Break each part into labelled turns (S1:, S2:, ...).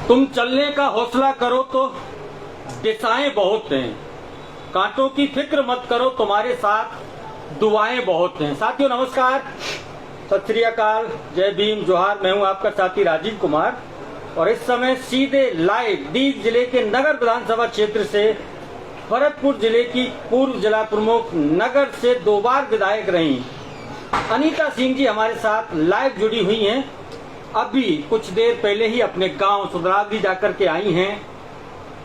S1: तुम चलने का हौसला करो तो दिशाएं बहुत हैं, कांटों की फिक्र मत करो तुम्हारे साथ दुआएं बहुत हैं। साथियों नमस्कार, सत श्री अकाल, जय भीम, जोहार। मैं हूं आपका साथी राजीव कुमार और इस समय सीधे लाइव दीव जिले के नगर विधानसभा क्षेत्र से भरतपुर जिले की पूर्व जिला प्रमुख, नगर से 2 बार विधायक रही अनीता सिंह जी हमारे साथ लाइव जुड़ी हुई हैं। अभी कुछ देर पहले ही अपने गांव सुधरावली जाकर के आई हैं।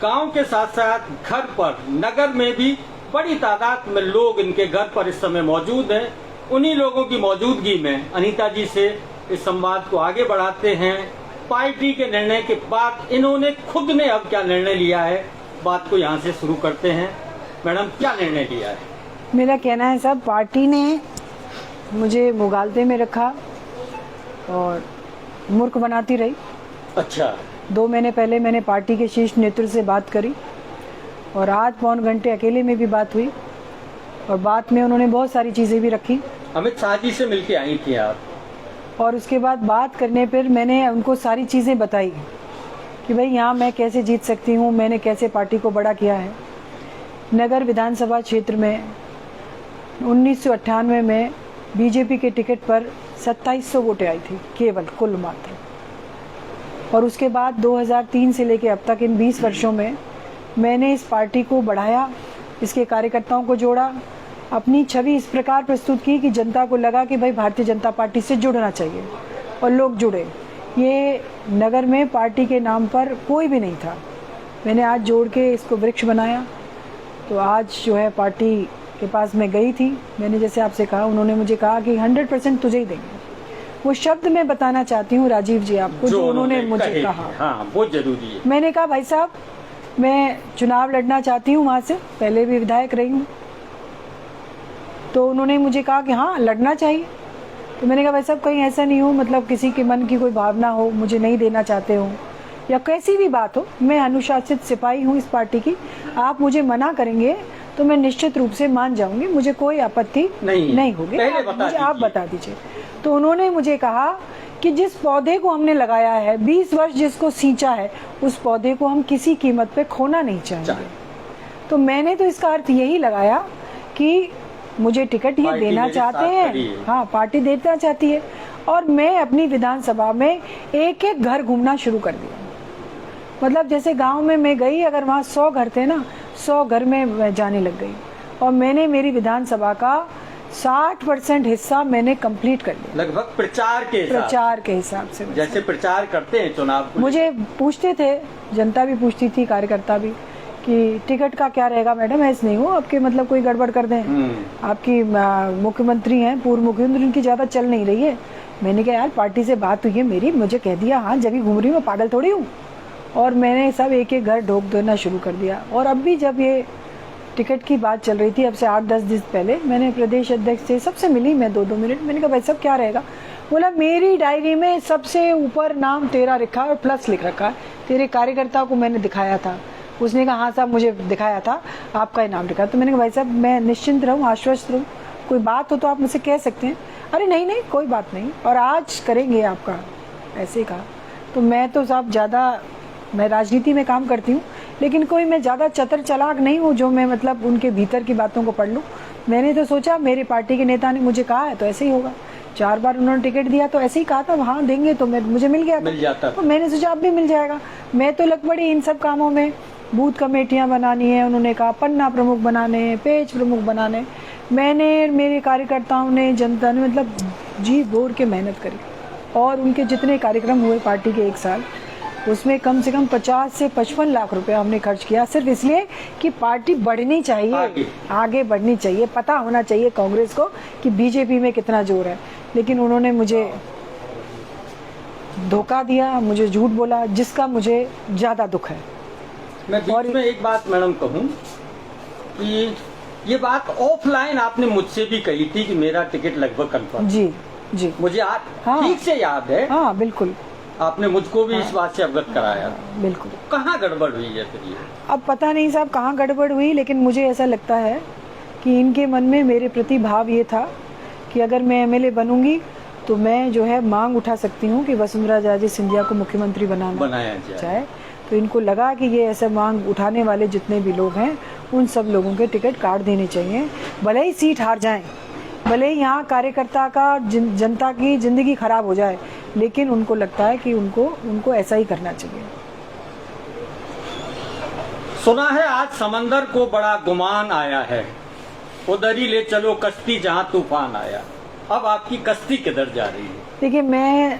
S1: गांव के साथ साथ घर पर, नगर में भी बड़ी तादाद में लोग इनके घर पर इस समय मौजूद हैं। उन्हीं लोगों की मौजूदगी में अनीता जी से इस संवाद को आगे बढ़ाते हैं। पार्टी के निर्णय के बाद इन्होंने खुद ने अब क्या निर्णय लिया है, बात को यहाँ से शुरू करते हैं। मैडम, क्या निर्णय लिया है?
S2: मेरा कहना है साहब, पार्टी ने मुझे मुगालते में रखा और मूर्ख बनाती रही।
S1: अच्छा।
S2: 2 महीने पहले मैंने पार्टी के शीर्ष नेतृत्व से बात करी और आज पौन घंटे अकेले में भी बात हुई और बात में उन्होंने बहुत सारी चीज़ें भी रखी।
S1: अमित शाह जी से मिलके आई थी आप?
S2: और उसके बाद बात करने पर मैंने उनको सारी चीज़ें बताई कि भाई यहाँ मैं कैसे जीत सकती हूँ, मैंने कैसे पार्टी को बड़ा किया है। नगर विधानसभा क्षेत्र में 1998 में बीजेपी के टिकट पर 2700 वोटें आई थी केवल, कुल मात्र। और उसके बाद 2003 से लेकर अब तक इन 20 वर्षों में मैंने इस पार्टी को बढ़ाया, इसके कार्यकर्ताओं को जोड़ा, अपनी छवि इस प्रकार प्रस्तुत की कि जनता को लगा कि भाई भारतीय जनता पार्टी से जुड़ना चाहिए और लोग जुड़े। ये नगर में पार्टी के नाम पर कोई भी नहीं था, मैंने आज जोड़ के इसको वृक्ष बनाया। तो आज जो है पार्टी के पास मैं गई थी, मैंने जैसे आपसे कहा, उन्होंने मुझे कहा कि 100% तुझे ही देंगे। वो शब्द मैं बताना चाहती हूँ राजीव जी आपको, जो उन्होंने मुझे कहा।
S1: हाँ, बहुत जरूरी है।
S2: मैंने कहा भाई साहब, मैं चुनाव लड़ना चाहती हूँ, वहाँ से पहले भी विधायक रही हूँ। तो उन्होंने मुझे कहा कि हाँ लड़ना चाहिए। तो मैंने कहा भाई साहब, कहीं ऐसा नहीं हो, मतलब किसी के मन की कोई भावना हो, मुझे नहीं देना चाहते हो या कैसी भी बात हो, मैं अनुशासित सिपाही हूँ इस पार्टी की। आप मुझे मना करेंगे तो मैं निश्चित रूप से मान जाऊंगी, मुझे कोई आपत्ति नहीं होगी, आप बता दीजिए। तो उन्होंने मुझे कहा कि जिस पौधे को हमने लगाया है, 20 वर्ष जिसको सींचा है, उस पौधे को हम किसी कीमत पे खोना नहीं चाहेंगे। तो मैंने तो इसका अर्थ यही लगाया कि मुझे टिकट ये देना चाहते हैं, हाँ पार्टी देना चाहती है। और मैं अपनी विधानसभा में एक एक घर घूमना शुरू कर दिया। मतलब जैसे गांव में मैं गई, अगर वहाँ 100 घर थे ना, 100 घर में मैं जाने लग गई और मैंने मेरी विधानसभा का 60% हिस्सा मैंने कंप्लीट कर लिया।
S1: लगभग प्रचार के हिसाब से जैसे प्रचार करते हैं चुनाव को।
S2: मुझे पूछते थे, जनता भी पूछती थी, कार्यकर्ता भी, कि टिकट का क्या रहेगा मैडम, ऐसे नहीं हो आपके मतलब कोई गड़बड़ कर दें। आपकी मुख्यमंत्री हैं, पूर्व मुख्यमंत्री, उनकी ज्यादा चल नहीं रही है। मैंने कहा यार पार्टी से बात हुई है मेरी, मुझे कह दिया, हाँ जब ही घूम रही हूँ, मैं पागल थोड़ी हूँ। और मैंने सब एक एक घर ढोक देना शुरू कर दिया। और अब भी जब ये टिकट की बात चल रही थी, अब से 8-10 दिन पहले, मैंने प्रदेश अध्यक्ष से सबसे मिली मैं 2-2 मिनट। मैंने कहा भाई सब क्या रहेगा? बोला मेरी डायरी में सबसे ऊपर नाम तेरा लिखा है और प्लस लिख रखा है, तेरे कार्यकर्ता को मैंने दिखाया था। उसने कहा हाँ साहब मुझे दिखाया था, आपका ही नाम लिखा। तो मैंने कहा भाई साहब मैं निश्चिंत रहूँ, आश्वस्त रहूँ, कोई बात हो तो आप मुझसे कह सकते हैं। अरे नहीं नहीं कोई बात नहीं, और आज करेंगे आपका, ऐसे कहा। तो मैं तो साहब मैं राजनीति में काम करती हूँ, लेकिन कोई मैं ज़्यादा चतर चालाक नहीं हूँ जो मैं मतलब उनके भीतर की बातों को पढ़ लूँ। मैंने तो सोचा मेरे पार्टी के नेता ने मुझे कहा है तो ऐसे ही होगा। 4 बार उन्होंने टिकट दिया तो ऐसे ही कहा था, हाँ देंगे, तो मुझे मिल जाता। तो मैंने सोचा अब भी मिल जाएगा। मैं तो लग पड़ी इन सब कामों में, बूथ कमेटियाँ बनानी है, उन्होंने कहा पन्ना प्रमुख बनाने, पेज प्रमुख बनाने। मैंने, मेरे कार्यकर्ताओं ने, जनता ने मतलब जी बोर के मेहनत करी और उनके जितने कार्यक्रम हुए पार्टी के 1 साल, उसमें कम से कम 50 से 55 लाख रुपए हमने खर्च किया, सिर्फ इसलिए कि पार्टी बढ़नी चाहिए, आगे बढ़नी चाहिए, पता होना चाहिए कांग्रेस को कि बीजेपी में कितना जोर है। लेकिन उन्होंने मुझे धोखा दिया, मुझे झूठ बोला, जिसका मुझे ज्यादा दुख है।
S1: मैं बीच में एक बात मैडम कहूँ कि ये बात ऑफलाइन आपने मुझसे भी कही थी कि मेरा टिकट लगभग कंफर्म।
S2: जी
S1: मुझे ठीक से याद है।
S2: हाँ बिल्कुल,
S1: आपने मुझको भी इस बात से अवगत कराया।
S2: बिल्कुल।
S1: कहाँ गड़बड़ हुई है फिर ये?
S2: अब पता नहीं साहब कहाँ गड़बड़ हुई, लेकिन मुझे ऐसा लगता है कि इनके मन में मेरे प्रति भाव ये था कि अगर मैं एमएलए बनूंगी तो मैं जो है मांग उठा सकती हूँ कि वसुंधरा राजे सिंधिया को मुख्यमंत्री
S1: बनाया जाए।
S2: तो इनको लगा कि ये ऐसा मांग उठाने वाले जितने भी लोग हैं उन सब लोगों के टिकट काट देने चाहिए, भले ही सीट हार जाएं, भले ही यहाँ कार्यकर्ता का जनता की जिंदगी खराब हो जाए, लेकिन उनको लगता है कि उनको ऐसा ही करना चाहिए।
S1: सुना है आज समंदर को बड़ा गुमान आया है, उधर ही ले चलो कश्ती जहाँ तूफान आया। अब आपकी कश्ती किधर जा रही है?
S2: देखिए, मैं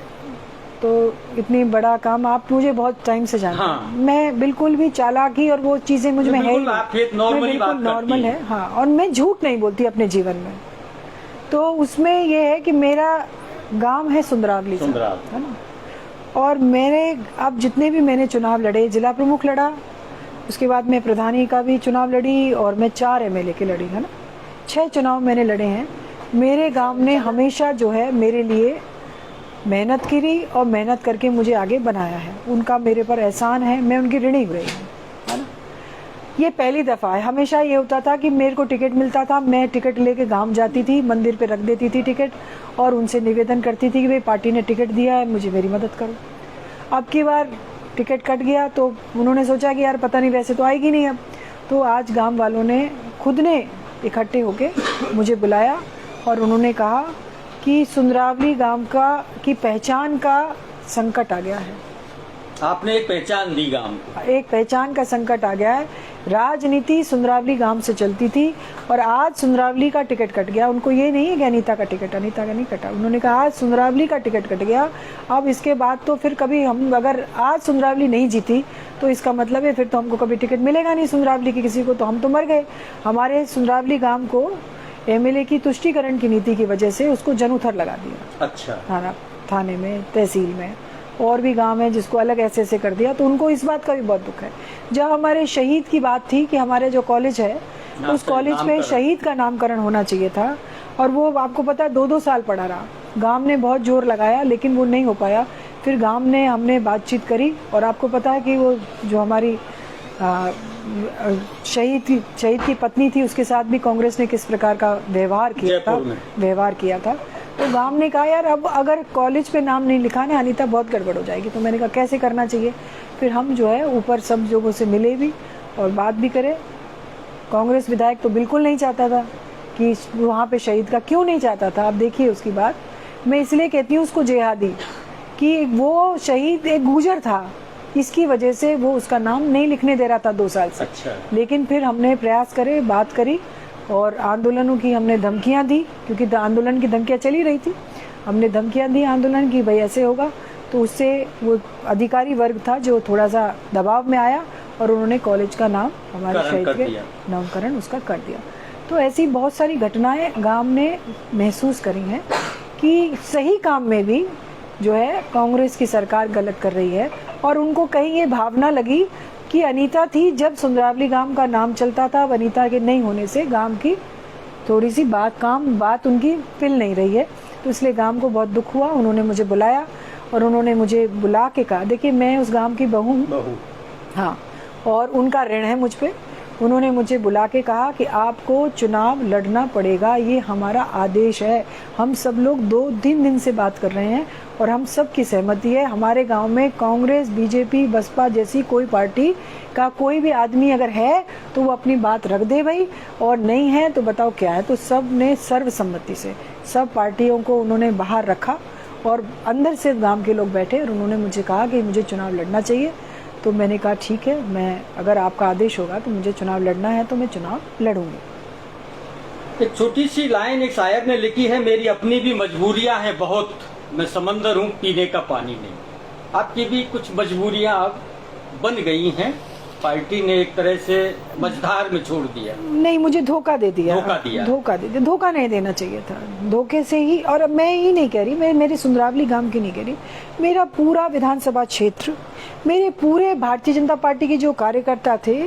S2: तो इतनी बड़ा काम, आप मुझे बहुत टाइम से जानते हैं।
S1: हाँ।
S2: मैं बिल्कुल भी चालाकी और वो चीजें मुझ में है ही नहीं। नॉर्मल है। हाँ, और मैं झूठ नहीं बोलती अपने जीवन में। तो उसमें ये है कि मेरा गांव है सुंदरावली, है ना, और मेरे अब जितने भी मैंने चुनाव लड़े, जिला प्रमुख लड़ा, उसके बाद मैं प्रधानी का भी चुनाव लड़ी, और मैं 4 MLA के लड़ी, है ना, 6 चुनाव मैंने लड़े हैं। मेरे गांव ने हमेशा जो है मेरे लिए मेहनत करी और मेहनत करके मुझे आगे बनाया है। उनका मेरे पर एहसान है, मैं उनकी ऋणी हुई हूँ, है ना। ये पहली दफ़ा है। हमेशा ये होता था कि मेरे को टिकट मिलता था, मैं टिकट लेके गांव जाती थी, मंदिर पे रख देती थी टिकट, और उनसे निवेदन करती थी कि भाई पार्टी ने टिकट दिया है, मुझे मेरी मदद करो। अब की बार टिकट कट गया तो उन्होंने सोचा कि यार पता नहीं, वैसे तो आएगी नहीं अब। तो आज गांव वालों ने खुद ने इकट्ठे होके मुझे बुलाया और उन्होंने कहा कि सुंदरावली गांव की पहचान का संकट आ गया है।
S1: आपने एक पहचान दी गांव को। एक
S2: पहचान का संकट आ गया है। राजनीति सुंदरावली गांव से चलती थी और आज सुंदरावली का टिकट कट गया। उनको ये नहीं है कि अनीता का नहीं कटा, उन्होंने कहा आज सुंदरावली का टिकट कट गया। अब इसके बाद तो फिर कभी हम अगर आज सुंदरावली नहीं जीती तो इसका मतलब है फिर तो हमको कभी टिकट मिलेगा नहीं सुंदरावली की किसी को, तो हम तो मर गए। हमारे सुंदरावली गांव को MLA की तुष्टीकरण की नीति की वजह से उसको जनउथर लगा दिया।
S1: अच्छा।
S2: थाने में, तहसील में, और भी गांव है जिसको अलग ऐसे कर दिया। तो उनको इस बात का भी बहुत दुख है। जब हमारे शहीद की बात थी कि हमारे जो कॉलेज है उस कॉलेज में शहीद का नामकरण होना चाहिए था, और वो आपको पता है 2-2 साल पड़ा रहा। गांव ने बहुत जोर लगाया लेकिन वो नहीं हो पाया। फिर गांव ने हमने बातचीत करी, और आपको पता है कि वो जो हमारी शहीद की पत्नी थी उसके साथ भी कांग्रेस ने किस प्रकार का व्यवहार किया था। तो गांव ने कहा यार अब अगर कॉलेज पे नाम नहीं लिखा ना अनीता, बहुत गड़बड़ हो जाएगी। तो मैंने कहा कैसे करना चाहिए। फिर हम जो है ऊपर सब लोगों से मिले भी और बात भी करे। कांग्रेस विधायक तो बिल्कुल नहीं चाहता था कि वहाँ पे शहीद का, क्यों नहीं चाहता था, आप देखिए उसकी बात। मैं इसलिए कहती हूँ उसको जेहादी, कि वो शहीद एक गुजर था, इसकी वजह से वो उसका नाम नहीं लिखने दे रहा था 2 साल से।
S1: अच्छा।
S2: लेकिन फिर हमने प्रयास करे, बात करी, और आंदोलनों की हमने धमकियां दी, क्योंकि आंदोलन की धमकियां चली रही थी। हमने धमकियां दी आंदोलन की, भाई ऐसे होगा। तो उससे वो अधिकारी वर्ग था जो थोड़ा सा दबाव में आया और उन्होंने कॉलेज का नाम हमारे शहीद के नामकरण उसका कर दिया। तो ऐसी बहुत सारी घटनाएं गांव ने महसूस करी हैं कि सही काम में भी जो है कांग्रेस की सरकार गलत कर रही है। और उनको कहीं ये भावना लगी कि अनीता थी जब सुंदरावली गांव का नाम चलता था, अब अनीता के नहीं होने से गांव की थोड़ी सी बात उनकी पिल नहीं रही है। तो इसलिए गांव को बहुत दुख हुआ। उन्होंने मुझे बुलाया और उन्होंने मुझे बुला के कहा, देखिए मैं उस गांव की बहू हूँ, हाँ, और उनका ऋण है मुझ पे। उन्होंने मुझे बुला के कहा कि आपको चुनाव लड़ना पड़ेगा, ये हमारा आदेश है। हम सब लोग 2-3 दिन से बात कर रहे हैं और हम सब की सहमति है। हमारे गांव में कांग्रेस, बीजेपी, बसपा जैसी कोई पार्टी का कोई भी आदमी अगर है तो वो अपनी बात रख दे भाई, और नहीं है तो बताओ क्या है। तो सब ने सर्वसम्मति से सब पार्टियों को उन्होंने बाहर रखा और अंदर से गांव के लोग बैठे और उन्होंने मुझे कहा कि मुझे चुनाव लड़ना चाहिए। तो मैंने कहा ठीक है, मैं अगर आपका आदेश होगा तो मुझे चुनाव लड़ना है तो मैं चुनाव लड़ूंगी।
S1: एक छोटी सी लाइन एक शायर ने लिखी है, मेरी अपनी भी मजबूरियां हैं बहुत, मैं समंदर हूँ पीने का पानी नहीं। आपकी भी कुछ मजबूरियां अब बन गई हैं, पार्टी ने एक तरह से मझधार में छोड़ दिया।
S2: नहीं, मुझे धोखा दे दिया। धोखा नहीं देना चाहिए था। धोखे से ही, और मैं ही नहीं कह रही, मैं मेरी सुंदरावली गांव की नहीं कह रही, मेरा पूरा विधानसभा क्षेत्र, मेरे पूरे भारतीय जनता पार्टी के जो कार्यकर्ता थे,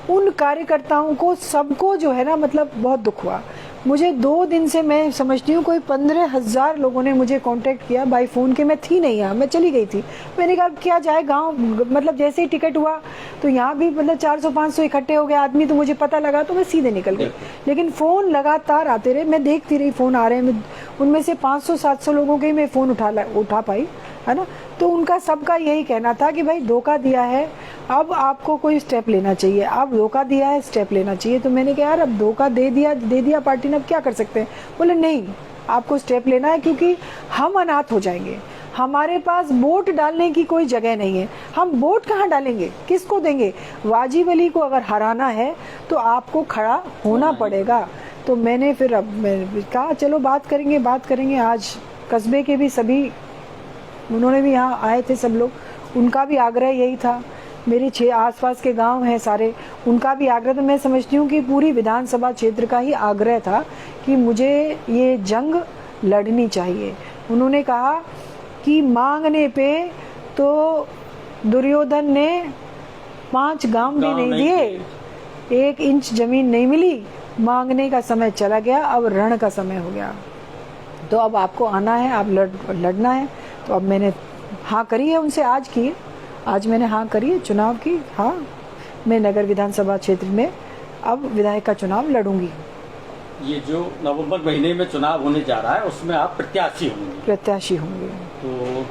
S2: उन कार्यकर्ताओं को सबको जो है ना मतलब बहुत दुख हुआ। मुझे 2 दिन से, मैं समझती हूँ कोई 15,000 लोगों ने मुझे कांटेक्ट किया बाय फोन के। मैं थी नहीं यहाँ, मैं चली गई थी। मैंने कहा क्या जाए गांव, मतलब जैसे ही टिकट हुआ तो यहाँ भी मतलब 400-500 इकट्ठे हो गए आदमी, तो मुझे पता लगा तो मैं सीधे निकल गई। लेकिन फ़ोन लगातार आते रहे, मैं देखती रही फ़ोन आ रहे हैं, उनमें से 500-700 लोगों के ही मैं फ़ोन उठा पाई, है ना। तो उनका सबका यही कहना था कि भाई धोखा दिया है, अब आपको कोई स्टेप लेना चाहिए, अब धोखा दिया है, स्टेप लेना चाहिए। तो मैंने कहा यार अब धोखा दे दिया पार्टी ने, अब क्या कर सकते हैं। बोले नहीं, आपको स्टेप लेना है, क्योंकि हम अनाथ हो जाएंगे, हमारे पास वोट डालने की कोई जगह नहीं है, हम वोट कहाँ डालेंगे, किसको देंगे। वाजिब अली को अगर हराना है तो आपको खड़ा होना पड़ेगा। तो मैंने फिर अब मैं कहा चलो बात करेंगे। आज कस्बे के भी सभी, उन्होंने भी यहाँ आए थे सब लोग, उनका भी आग्रह यही था, मेरे 6 आसपास के गांव हैं सारे, उनका भी आग्रह था। मैं समझती हूँ कि पूरी विधानसभा क्षेत्र का ही आग्रह था कि मुझे ये जंग लड़नी चाहिए। उन्होंने कहा कि मांगने पे तो दुर्योधन ने 5 गांव भी नहीं दिए, 1 इंच जमीन नहीं मिली, मांगने का समय चला गया, अब रण का समय हो गया। तो अब आपको आना है, आप लड़ना है। तो अब मैंने हाँ करी है उनसे, आज मैंने हाँ करी है, चुनाव की। हाँ, मैं नगर विधानसभा क्षेत्र में अब विधायक का चुनाव लड़ूंगी।
S1: ये जो नवंबर महीने में चुनाव होने जा रहा है उसमें आप प्रत्याशी होंगे। तो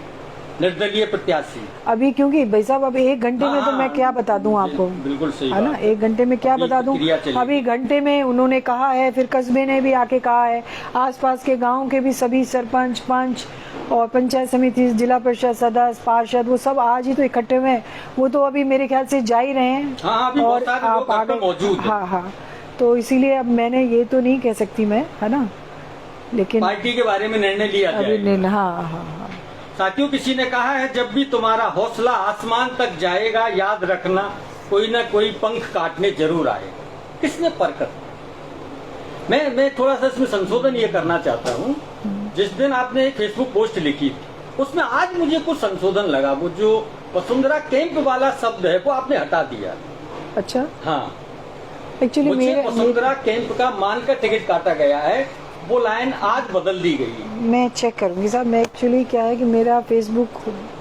S1: निर्दलीय प्रत्याशी
S2: अभी, क्योंकि भाई साहब अब 1 घंटे में तो मैं क्या बता दूं आपको,
S1: बिल्कुल सही
S2: है ना, 1 घंटे में क्या बता दूं। अभी घंटे में उन्होंने कहा है, फिर कस्बे ने भी आके कहा है, आसपास के गांव के भी सभी सरपंच, पंच और पंचायत समिति, जिला परिषद सदस्य, पार्षद, वो सब आज ही तो इकट्ठे हुए हैं। वो तो अभी मेरे ख्याल से जा ही रहे हैं।
S1: और आप आगे मौजूद।
S2: हाँ, तो इसीलिए अब मैंने ये तो नहीं कह सकती मैं, है ना, लेकिन
S1: पार्टी के बारे में निर्णय लिया जाएगा।
S2: हाँ।
S1: साथियों, किसी ने कहा है जब भी तुम्हारा हौसला आसमान तक जाएगा, याद रखना कोई ना कोई पंख काटने जरूर आए। किसने परखा? मैं थोड़ा सा इसमें संशोधन ये करना चाहता हूँ। जिस दिन आपने एक फेसबुक पोस्ट लिखी थी, उसमें आज मुझे कुछ संशोधन लगा। वो जो वसुंधरा कैंप वाला शब्द है वो आपने हटा दिया।
S2: अच्छा,
S1: हाँ,
S2: एक्चुअली
S1: मुझे वसुंधरा कैंप का मानकर टिकट काटा गया है, वो लाइन आज बदल दी गई।
S2: मैं चेक करूंगी साहब। मैं एक्चुअली क्या है कि मेरा फेसबुक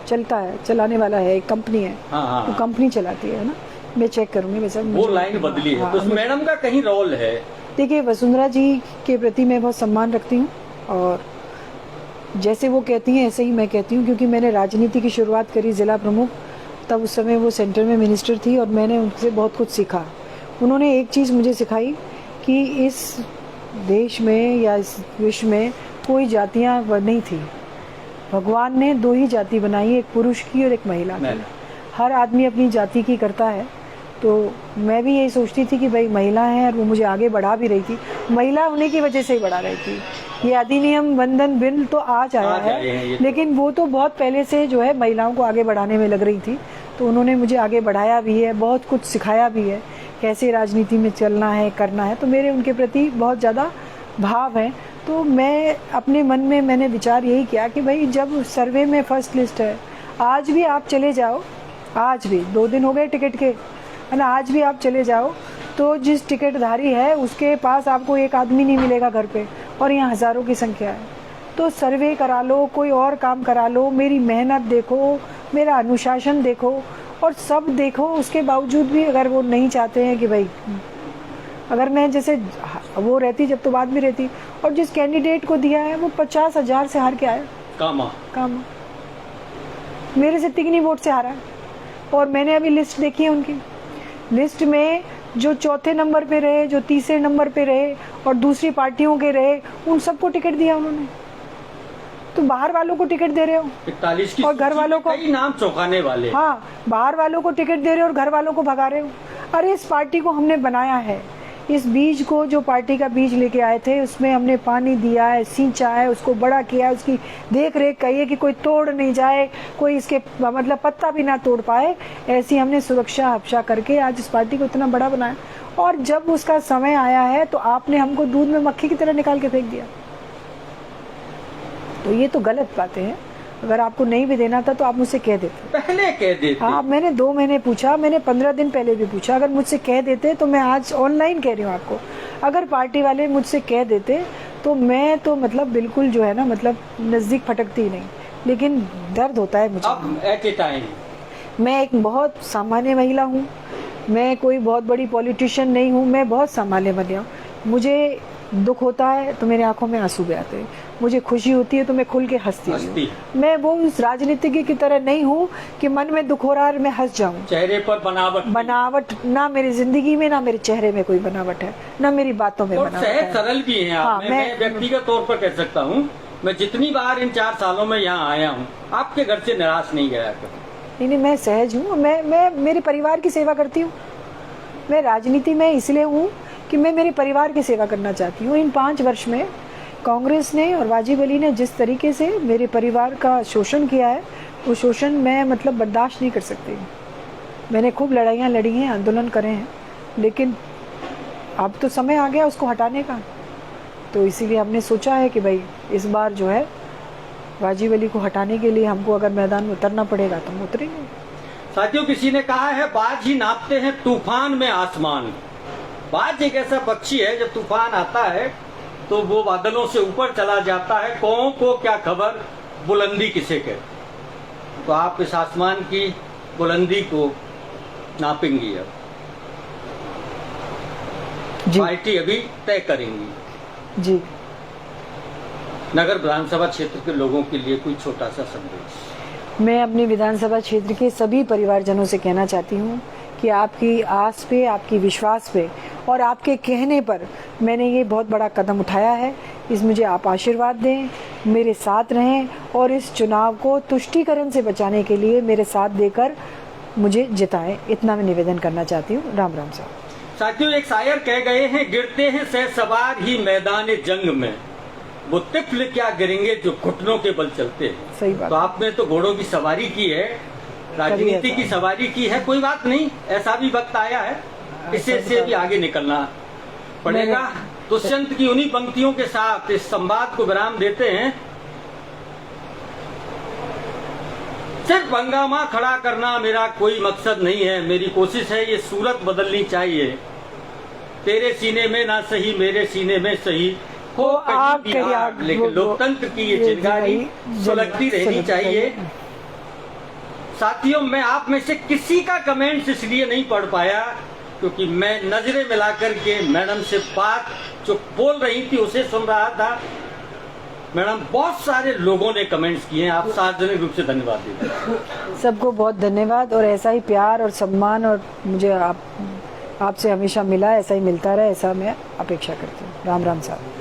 S2: चलता है, चलाने वाला है, एक कंपनी है, वो कंपनी चलाती है ना, मैं चेक करूंगी वैसे।
S1: वो लाइन बदली है, तो मैडम का कहीं रोल है।
S2: देखिए, वसुंधरा जी के प्रति मैं बहुत सम्मान रखती हूँ, और जैसे वो कहती हैं ऐसे ही मैं कहती हूँ, क्योंकि मैंने राजनीति की शुरुआत करी जिला प्रमुख, तब उस समय वो सेंटर में मिनिस्टर थी, और मैंने उनसे बहुत कुछ सीखा। उन्होंने एक चीज़ मुझे सिखाई कि इस देश में या इस विश्व में कोई जातियाँ नहीं थी, भगवान ने 2 ही जाति बनाई, एक पुरुष की और एक महिला की। हर आदमी अपनी जाति की करता है। तो मैं भी यही सोचती थी कि भाई महिला है, और वो मुझे आगे बढ़ा भी रही थी, महिला होने की वजह से ही बढ़ा रही थी। ये अधिनियम बंधन बिल तो आज आया है, लेकिन वो तो बहुत पहले से जो है महिलाओं को आगे बढ़ाने में लग रही थी। तो उन्होंने मुझे आगे बढ़ाया भी है, बहुत कुछ सिखाया भी है, कैसे राजनीति में चलना है, करना है। तो मेरे उनके प्रति बहुत ज़्यादा भाव है। तो मैं अपने मन में मैंने विचार यही किया कि भाई जब सर्वे में फर्स्ट लिस्ट है, आज भी आप चले जाओ, आज भी 2 दिन हो गए टिकट के, है ना, आज भी आप चले जाओ तो जिस टिकटधारी है उसके पास आपको एक आदमी नहीं मिलेगा घर पे, और यहाँ हज़ारों की संख्या है। तो सर्वे करा लो, कोई और काम करा लो, मेरी मेहनत देखो, मेरा अनुशासन देखो, और सब देखो। उसके बावजूद भी अगर वो नहीं चाहते हैं कि भाई, अगर मैं जैसे वो रहती जब तो बात भी रहती, और जिस कैंडिडेट को दिया है वो 50,000 से हार के आया, कामा मेरे से तिगनी वोट से हारा है। और मैंने अभी लिस्ट देखी है उनकी, लिस्ट में जो 4थे नंबर पे रहे, जो 3रे नंबर पे रहे, और दूसरी पार्टियों के रहे, उन सबको टिकट दिया उन्होंने। तो बाहर वालों को टिकट दे रहे हो,
S1: 41 की
S2: और घर वालों को
S1: नाम चौंकाने वाले।
S2: हाँ, बाहर वालों को टिकट दे रहे हो और घर वालों को भगा रहे हो। अरे इस पार्टी को हमने बनाया है, इस बीज को, जो पार्टी का बीज लेके आए थे, उसमें हमने पानी दिया है, सींचा है, उसको बड़ा किया है, उसकी देख रेख कही है कि कोई तोड़ नहीं जाए, कोई इसके मतलब पत्ता भी ना तोड़ पाए, ऐसी हमने सुरक्षा हफ्शा करके आज इस पार्टी को इतना बड़ा बनाया। और जब उसका समय आया है तो आपने हमको दूध में मक्खी की तरह निकाल के फेंक दिया। तो ये तो गलत बातें हैं। अगर आपको नहीं भी देना था तो आप मुझसे कह देते,
S1: पहले कह देते।
S2: हाँ, मैंने 2 महीने पूछा, मैंने 15 दिन पहले भी पूछा। अगर मुझसे कह देते तो मैं आज ऑनलाइन कह रही हूँ आपको, अगर पार्टी वाले मुझसे कह देते तो मैं तो मतलब बिल्कुल जो है ना, मतलब नजदीक फटकती ही नहीं। लेकिन दर्द होता है मुझे।
S1: अब एट ए टाइम
S2: मैं एक बहुत सामान्य महिला हूँ, मैं कोई बहुत बड़ी पॉलिटिशियन नहीं हूँ, मैं बहुत सामान्य महिला हूँ। मुझे दुख होता है तो मेरे आंखों में आंसू भी आते हैं, मुझे खुशी होती है तो मैं खुल के हंसती हूँ। मैं वो उस राजनीतिज्ञ की तरह नहीं हूँ कि मन में दुख हो रहा है मैं हंस जाऊँ।
S1: चेहरे पर
S2: बनावट ना मेरी जिंदगी में, ना मेरे चेहरे में कोई बनावट है, ना मेरी बातों में
S1: और
S2: बनावट
S1: सहज
S2: है।
S1: सरल भी हैं आप।
S2: हाँ,
S1: मैं व्यक्तिगत तौर पर कह सकता हूँ, मैं जितनी बार इन 4 सालों में यहाँ आया हूँ, आपके घर से निराश नहीं गया कभी।
S2: नहीं, मैं सहज हूँ। मैं मेरे परिवार की सेवा करती हूँ। मैं राजनीति में इसलिए हूँ कि मैं मेरे परिवार की सेवा करना चाहती हूँ। इन 5 वर्ष में कांग्रेस ने और वाजिब अली ने जिस तरीके से मेरे परिवार का शोषण किया है, वो शोषण मैं मतलब बर्दाश्त नहीं कर सकती हूँ। मैंने खूब लड़ाइयाँ लड़ी हैं, आंदोलन करे हैं, लेकिन अब तो समय आ गया उसको हटाने का। तो इसीलिए हमने सोचा है कि भाई इस बार जो है वाजिब अली को हटाने के लिए हमको अगर मैदान में उतरना पड़ेगा तो हम उतरेंगे।
S1: साथियों, किसी ने कहा है बाज ही नापते हैं तूफान में आसमान। बाज एक ऐसा पक्षी है, जब तूफान आता है तो वो बादलों से ऊपर चला जाता है। कौओं को क्या खबर बुलंदी किसे कहते। तो आप इस आसमान की बुलंदी को नापेंगी अब, पार्टी अभी तय करेंगी
S2: जी।
S1: नगर विधानसभा क्षेत्र के लोगों के लिए कोई छोटा सा संदेश।
S2: मैं अपने विधानसभा क्षेत्र के सभी परिवारजनों से कहना चाहती हूँ कि आपकी आस पे, आपकी विश्वास पे और आपके कहने पर मैंने ये बहुत बड़ा कदम उठाया है। इस मुझे आप आशीर्वाद दें, मेरे साथ रहें और इस चुनाव को तुष्टीकरण से बचाने के लिए मेरे साथ देकर मुझे जिताएं। इतना मैं निवेदन करना चाहती हूँ। राम राम साहब।
S1: साथियों, एक शायर कह गए हैं, गिरते हैं सहसवार ही मैदान जंग में, वो तिफल क्या गिरेंगे जो घुटनों के बल चलते हैं।
S2: सही बात।
S1: तो आपने तो घोड़ों की सवारी की है, राजनीति की सवारी की है। कोई बात नहीं, ऐसा भी वक्त आया है, इससे भी आगे निकलना पड़ेगा। दुष्यंत की उन्हीं पंक्तियों के साथ इस संवाद को विराम देते हैं। सिर्फ हंगामा खड़ा करना मेरा कोई मकसद नहीं है, मेरी कोशिश है ये सूरत बदलनी चाहिए। तेरे सीने में ना सही, मेरे सीने में सही हो कहीं भी आग, लेकिन लोकतंत्र की ये चिंगारी सुलगती रहनी चाहिए। साथियों, मैं आप में से किसी का कमेंट्स इसलिए नहीं पढ़ पाया क्योंकि मैं नजरें मिलाकर के मैडम से बात जो बोल रही थी उसे सुन रहा था। मैडम, बहुत सारे लोगों ने कमेंट्स किए हैं, आप सार्वजनिक रूप से धन्यवाद दीजिए।
S2: सबको बहुत धन्यवाद और ऐसा ही प्यार और सम्मान और मुझे आपसे हमेशा मिला, ऐसा ही मिलता रहे, ऐसा मैं अपेक्षा करती हूँ। राम राम साहब।